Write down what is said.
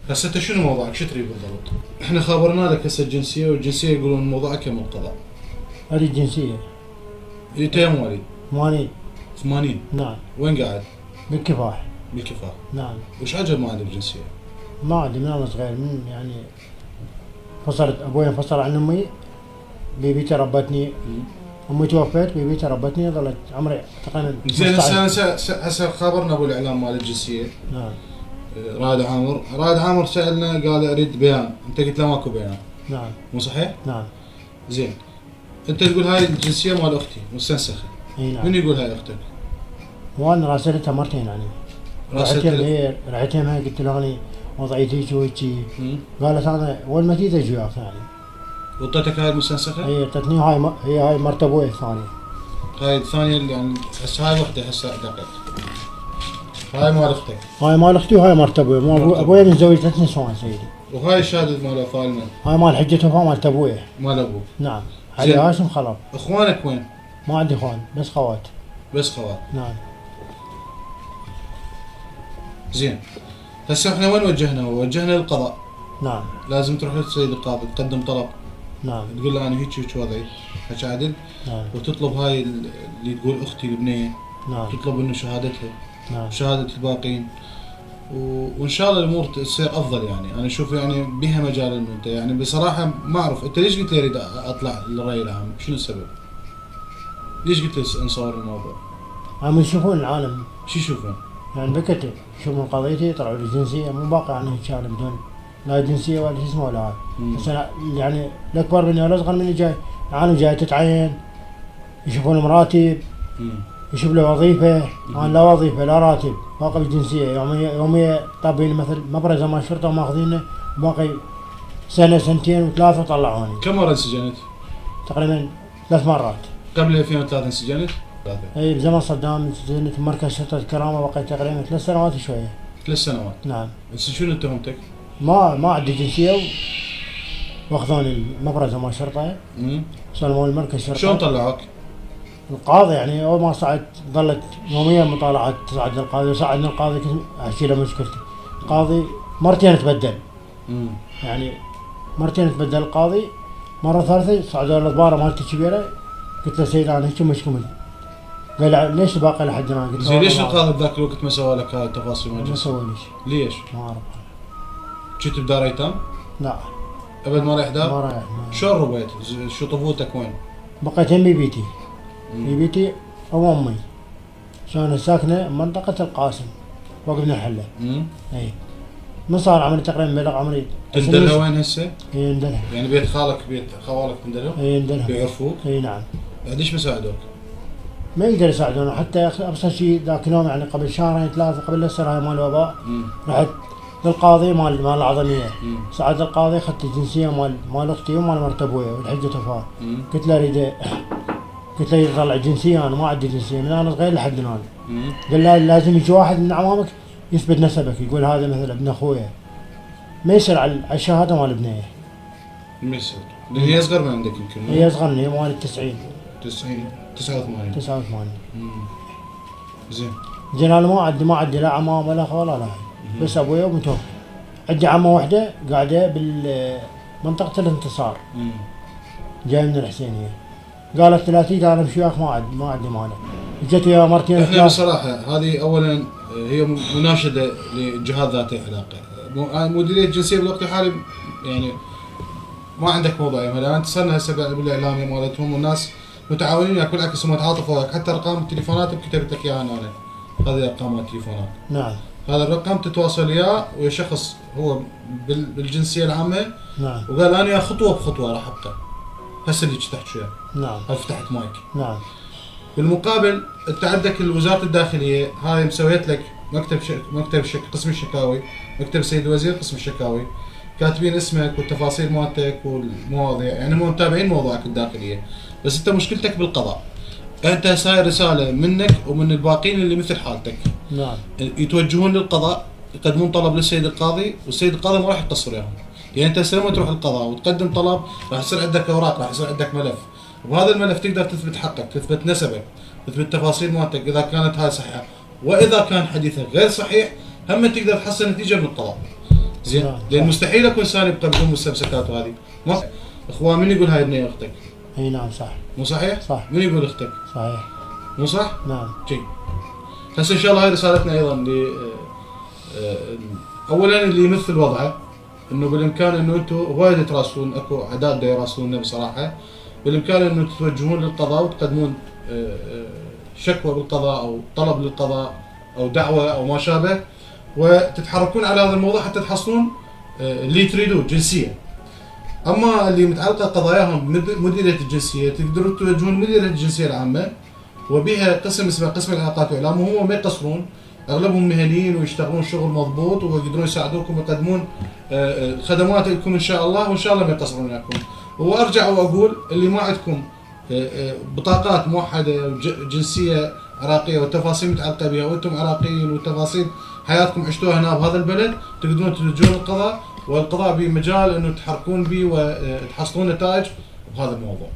هسه انت شنو موضوعك؟ شو تريد بالضبط؟ احنا خابرنا لك هسه الجنسيه، والجنسيه يقولون موضوعك من القضاء. هذه الجنسية. انت يا مواليد؟ 80. 80. نعم. وين قاعد؟ بالكفاح. بالكفاح. نعم. وش عجب ما عندك جنسيه؟ ما عندي من انا صغير، من يعني فصلت ابوي انفصل عن امي، بيبيتي ربتني. امي توفت، بيبيتي ربتني، ظلت عمري تقريبا زين هسه خابرنا ابو الاعلام مال الجنسيه. نعم. رائد عامر سالنا قال اريد بيان، انت قلت له ماكو بيان. نعم. مو صحيح؟ نعم. زين انت تقول هاي الجنسيه مال اختي مستنسخه. اي نعم. من يقول هاي اختك؟ وانا راسلتها مرتين يعني. رعيتها قلت له اني وضعيتي شو هيجي. قالت انا اول ما تيجي اجي وياك يعني. وطتك هاي المستنسخه؟ هي اعطتني هاي مرت ابوي الثانيه. هاي الثانيه اللي يعني هسه هاي وحده هسه دقت. هاي مال اختك. هاي مال اختي وهاي مرت ابوي. ابوي متزوج 3 نسوان سيدي. وهاي الشهاده مال وفاه المن؟ هاي مال حجة وفاة مالت ابوي. مال ابوك. نعم. علي هاشم خلف. اخوانك وين؟ ما عندي اخوان، بس خوات. بس خوات. نعم. زين هسه احنا وين وجهنا؟ وجهنا للقضاء. نعم. لازم تروح للسيد القاضي تقدم طلب. نعم. تقول له انا هيك وضعي، حكي عدل. نعم. وتطلب هاي اللي تقول اختي البنيه. نعم. تطلب انه شهادتها. نعم. شهاده الباقين. وان شاء الله الامور تصير افضل يعني. انا اشوف يعني بها مجال انه انت يعني بصراحه ما اعرف انت ليش قلت لي اريد اطلع للراي العام؟ شنو السبب؟ ليش قلت لي نصور الموضوع؟ عم يشوفون العالم. شو يشوفون؟ يعني بكتب يشوفون قضيتي يطلعوا لي جنسيه، مو باقي عنها شغله بدون لا جنسيه ولا شو اسمه ولا هاي. بس انا يعني الاكبر مني ولا اصغر مني جاي العالم جاي تتعين، يشوفون مراتب، يشوف له وظيفه. انا لا وظيفه لا راتب، باقي الجنسيه يوميه طابين مثل مبرزه مال الشرطه ماخذينه، باقي سنه سنتين وثلاثه طلعوني. كم مره انسجنت؟ تقريبا 3 مرات. قبل 2003 انسجنت؟ اي بزمن صدام انسجنت بمركز شرطه الكرامه، بقيت تقريبا 3 سنوات وشويه. 3 سنوات. نعم. بس شنو تهمتك؟ ما عندي جنسيه واخذوني المبرزه مال الشرطه. سلموني المركز الشرطه. شلون طلعوك؟ القاضي يعني اول ما صعد ظلت يوميا مطالعات، تصعد القاضي وصعدنا القاضي احكي له مشكلتي. القاضي مرتين تبدل. يعني مرتين تبدل القاضي، مره ثالثه صعدوا الادباره مالتي كبيره، قلت له سيد انا هيك مشكله. قال ليش باقي لحد الان؟ قلت زين ليش القاضي بذاك الوقت ما سوى لك هاي التفاصيل؟ ما سوى لي. ليش؟ ما اعرف. كنت بدار ايتام؟ لا ابد ما رايح دار؟ ما رايح. شلون ربيت؟ شو طفولتك وين؟ بقيت ببيتي. ببيتي او امي. كانت ساكنه منطقه القاسم فوق ابن الحله. اي من صار عمري تقريبا بلغ عمري. تندلها وين هسه؟ اي ندلها. يعني بيت خالك بيت خوالك تندلها؟ اي ندلها. يعرفوك؟ اي نعم. ليش ما ساعدوك؟ ما يقدر يساعدونا حتى ابسط شيء ذاك اليوم يعني قبل شهرين 3 قبل السنه مال الوباء. رحت للقاضي مال العظميه. ساعد القاضي اخذت الجنسيه مال اختي ومال مرت ابوي والحجه وفاه. قلت له اريد، قلت له يطلع جنسيه، انا ما عندي جنسيه من انا صغير لحد الان. قال لا لازم يجي واحد من اعمامك يثبت نسبك، يقول هذا مثلا ابن اخويا، ما يصير على الشهاده مال ابنيه. ما يصير لان هي اصغر من عندك يمكن. هي اصغر مني، هي مواليد 90. 89. زين انا ما عندي لا عمام ولا خال ولا هاي، بس ابويا ومتوفى. عندي عمه واحده قاعده بالمنطقه الانتصار. جاي من الحسينيه. قالت 30 انا امشي وياك ما عندي مانع. جت ويا مرتين. احنا بصراحه هذه اولا هي مناشده لجهات ذاتي علاقه. مديريه الجنسيه بالوقت الحالي يعني ما عندك موضوع يا ملا. انت صرنا هسه بالاعلام مالتهم والناس متعاونين وياك، بالعكس هم تعاطفوا وياك. حتى ارقام التليفونات كتبت لك اياها انا. هذه ارقام التليفونات. نعم. هذا الرقم تتواصل وياه ويا شخص هو بالجنسيه العامه. نعم. وقال انا خطوه بخطوه راح ابقى. هسه اللي تحت شويه. نعم. فتحت مايك. نعم. بالمقابل انت عندك وزاره الداخليه هاي مسويت لك قسم الشكاوي، مكتب السيد الوزير قسم الشكاوي، كاتبين اسمك والتفاصيل مالتك والمواضيع، يعني هم متابعين موضوعك الداخليه. بس انت مشكلتك بالقضاء. انت صاير رساله منك ومن الباقين اللي مثل حالتك. نعم. يتوجهون للقضاء، يقدمون طلب للسيد القاضي، والسيد القاضي ما راح يقصر وياهم. يعني انت لما تروح القضاء وتقدم طلب راح يصير عندك اوراق، راح يصير عندك ملف، وبهذا الملف تقدر تثبت حقك، تثبت نسبك، تثبت تفاصيل مالتك اذا كانت هاي صحيحه، واذا كان حديثك غير صحيح هم تقدر تحصل نتيجه من الطلب. زين، نعم. لان مستحيل اكون سالب بدون مستمسكات وهذه. ما اخوان من يقول هاي بنيه اختك؟ اي نعم صح. مو صحيح؟ صح. من يقول اختك؟ صحيح. مو صح؟ نعم. جيد. هسه ان شاء الله هاي رسالتنا ايضا اولا اللي يمثل وضعه، انه بالامكان انه انتم وايد تراسلون، اكو اعداد دا يراسلونا بصراحه، بالامكان انه تتوجهون للقضاء وتقدمون شكوى بالقضاء او طلب للقضاء او دعوه او ما شابه، وتتحركون على هذا الموضوع حتى تحصلون اللي تريدوه جنسيه. اما اللي متعلقه قضاياهم مديريه الجنسيه تقدروا توجهون مديريه الجنسيه العامه، وبها قسم اسمه قسم العلاقات والاعلام، وهم ما يقصرون، اغلبهم مهنيين ويشتغلون شغل مضبوط ويقدرون يساعدوكم ويقدمون الخدمات لكم ان شاء الله، وان شاء الله ما يقصرون وياكم. وارجع واقول اللي ما عندكم بطاقات موحده جنسيه عراقيه وتفاصيل متعلقه بها وانتم عراقيين وتفاصيل حياتكم عشتوها هنا بهذا البلد، تقدرون تلجون القضاء، والقضاء بمجال انه تحركون به وتحصلون نتائج بهذا الموضوع.